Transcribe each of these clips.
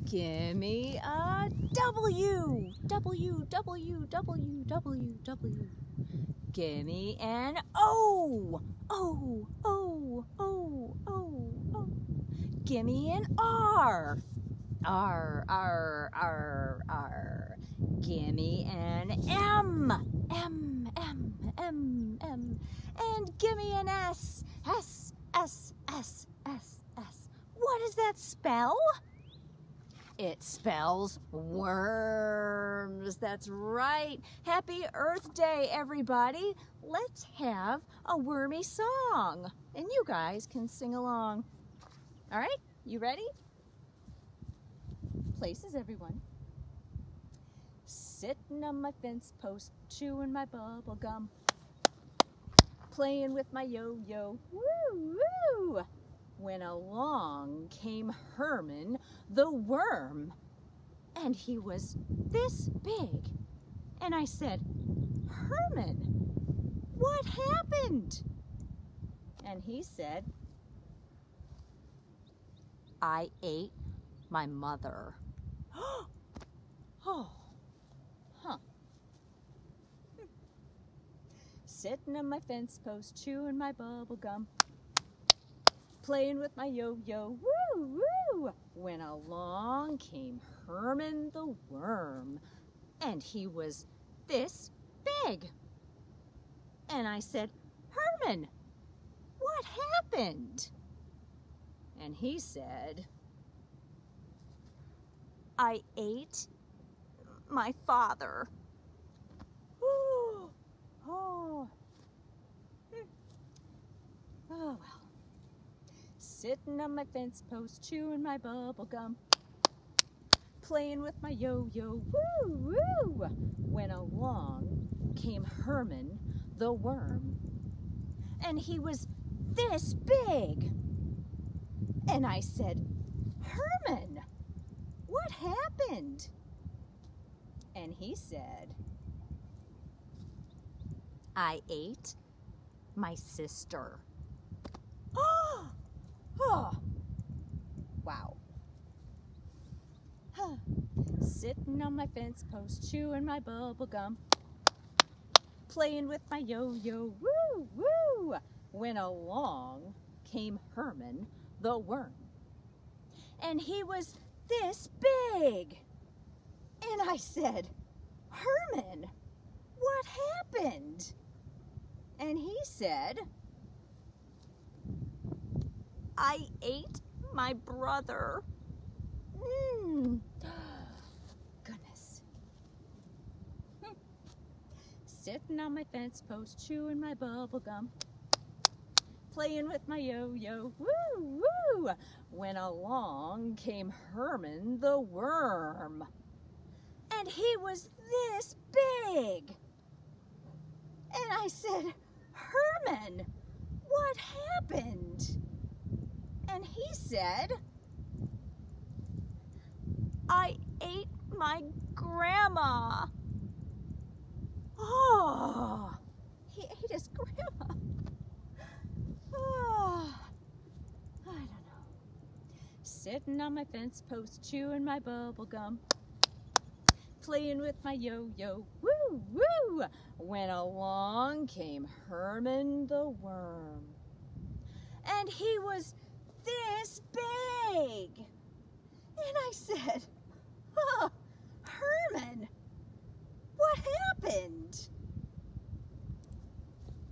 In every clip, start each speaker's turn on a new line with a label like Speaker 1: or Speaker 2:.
Speaker 1: Gimme a W. W, W, W, W, W. Gimme an O. O, O, O, O, O. Gimme an R. R, R, R, R. Gimme an M. M, M, M, M. And gimme an S. S, S, S, S, S. What does that spell? It spells worms. That's right. Happy Earth Day, everybody. Let's have a wormy song. And you guys can sing along. All right, you ready? Places, everyone. Sitting on my fence post, chewing my bubble gum, playing with my yo-yo, woo, woo. When along came Herman the Worm, and he was this big. And I said, Herman, what happened? And he said, I ate my mother. Oh, huh. Sitting on my fence post, chewing my bubble gum, playing with my yo-yo, woo, woo. When along came Herman the Worm, and he was this big. And I said, Herman, what happened? And he said, I ate my father. Oh, oh. Oh, well. Sitting on my fence post, chewing my bubble gum, playing with my yo-yo, woo, woo. When along came Herman the Worm, and he was this big. And I said, Herman, what happened? And he said, I ate my sister. Oh! Oh, wow. Huh. Sitting on my fence post, chewing my bubble gum, playing with my yo-yo, woo, woo. When along came Herman the Worm, and he was this big. And I said, Herman, what happened? And he said, I ate my brother. Goodness. Sitting on my fence post, chewing my bubble gum, playing with my yo-yo, woo, woo. When along came Herman the Worm, and he was this big. And I said, Herman, what happened? And he said, I ate my grandma. Oh, he ate his grandma. Oh, I don't know. Sitting on my fence post, chewing my bubble gum, playing with my yo-yo, woo, woo. When along came Herman the Worm, and he was this big. And I said, oh, Herman, what happened?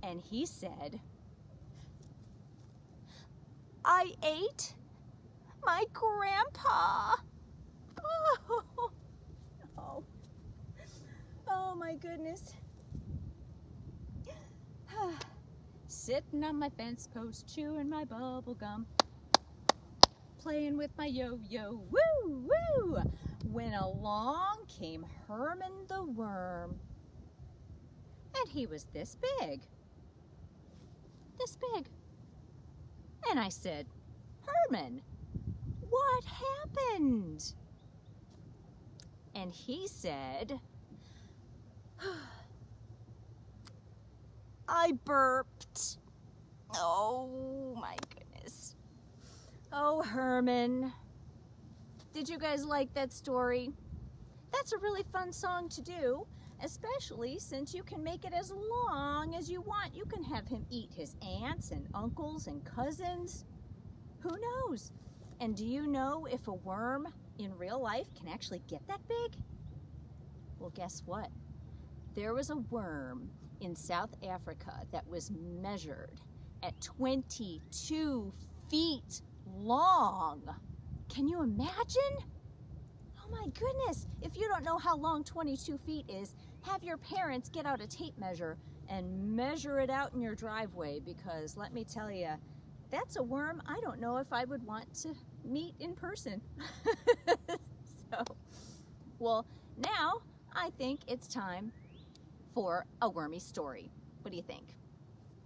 Speaker 1: And he said, I ate my grandpa. Oh, oh, oh my goodness. Sitting on my fence post, chewing my bubble gum, playing with my yo-yo, woo, woo. When along came Herman the Worm, and he was this big. This big. And I said, Herman, what happened? And he said, I burped. Oh my goodness. Oh, Herman, Did you guys like that story? That's a really fun song to do, especially since you can make it as long as you want. You can have him eat his aunts and uncles and cousins. Who knows? And do you know if a worm in real life can actually get that big? Well, guess what? There was a worm in South Africa that was measured at 22 feet long. Can you imagine? Oh my goodness. If you don't know how long 22 feet is, have your parents get out a tape measure and measure it out in your driveway, because let me tell you, that's a worm I don't know if I would want to meet in person. So, well, now I think it's time for a wormy story. What do you think?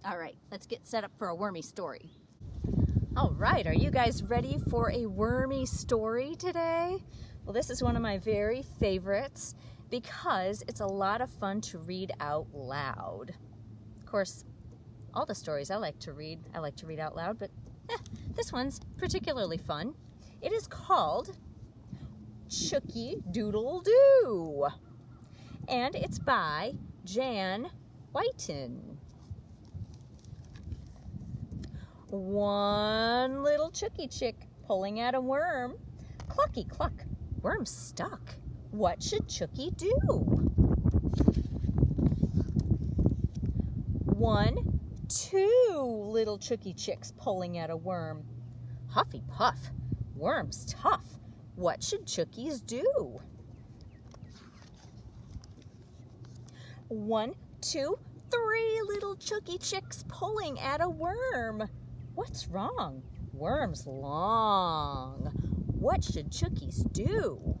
Speaker 1: All right, let's get set up for a wormy story. All right, are you guys ready for a wormy story today? Well, this is one of my very favorites because it's a lot of fun to read out loud. Of course, all the stories I like to read out loud, but this one's particularly fun. It is called Chooky Doodle Doo, and it's by Jan Whiten. One little chooky chick pulling at a worm. Clucky cluck, worm stuck. What should Chooky do? 1, 2 little chooky chicks pulling at a worm. Huffy puff, worm's tough. What should chookies do? 1, 2, 3 little chooky chicks pulling at a worm. What's wrong? Worm's long. What should chookies do?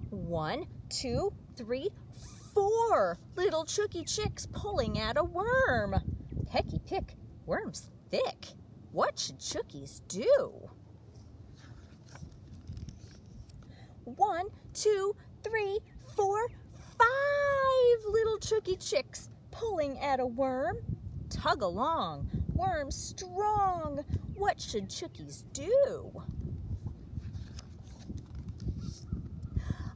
Speaker 1: 1, 2, 3, 4 little chooky chicks pulling at a worm. Pecky pick, worm's thick. What should chookies do? 1, 2, 3, 4, 5 little chooky chicks pulling at a worm. Tug along, worm's strong. What should chookies do?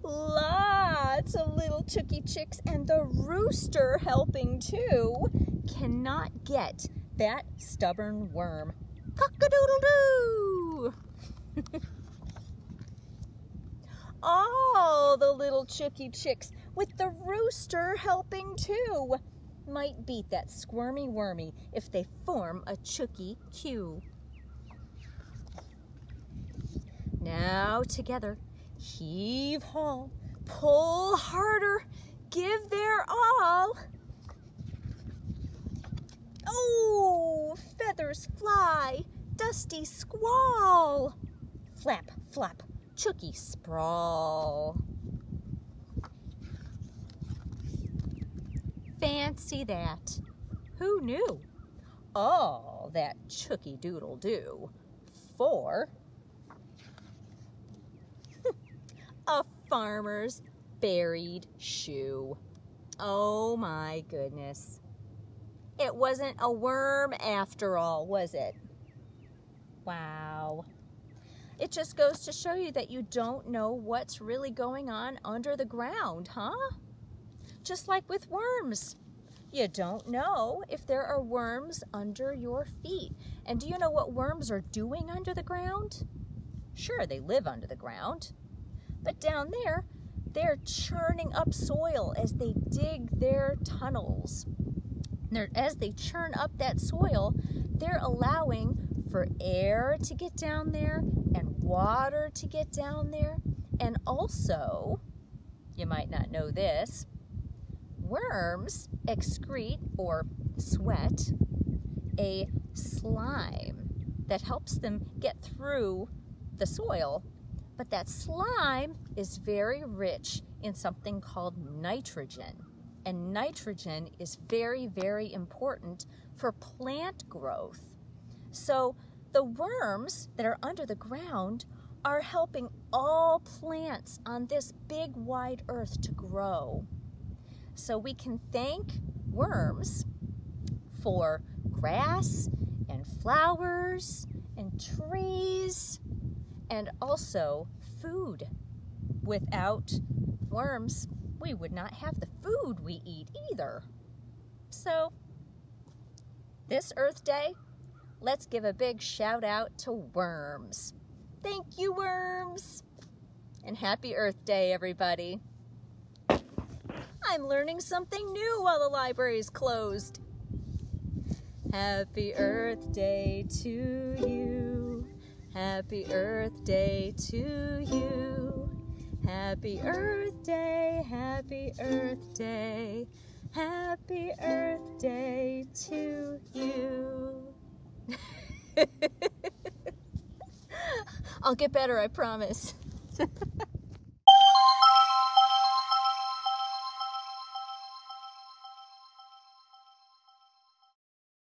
Speaker 1: Lots of little chooky chicks and the rooster helping too cannot get that stubborn worm. Cock-a-doodle-doo! All the little chooky chicks with the rooster helping too might beat that squirmy wormy if they form a chooky queue. Now together, heave haul, pull harder, give their all. Oh, feathers fly, dusty squall. Flap, flap, chooky sprawl. Fancy that. Who knew? All that chooky doodle do for a farmer's buried shoe. Oh my goodness. It wasn't a worm after all, was it? Wow. It just goes to show you that you don't know what's really going on under the ground, huh? Just like with worms. You don't know if there are worms under your feet. And do you know what worms are doing under the ground? Sure, they live under the ground. But down there, they're churning up soil as they dig their tunnels. As they churn up that soil, they're allowing for air to get down there and water to get down there. And also, you might not know this, worms excrete or sweat a slime that helps them get through the soil. But that slime is very rich in something called nitrogen. And nitrogen is very, very important for plant growth. So the worms that are under the ground are helping all plants on this big wide earth to grow. So we can thank worms for grass and flowers and trees and also food. Without worms, we would not have the food we eat either. So, this Earth Day, let's give a big shout out to worms. Thank you, worms! And happy Earth Day, everybody. I'm learning something new while the library is closed. Happy Earth Day to you. Happy Earth Day to you. Happy Earth Day, happy Earth Day. Happy Earth Day to you. I'll get better, I promise.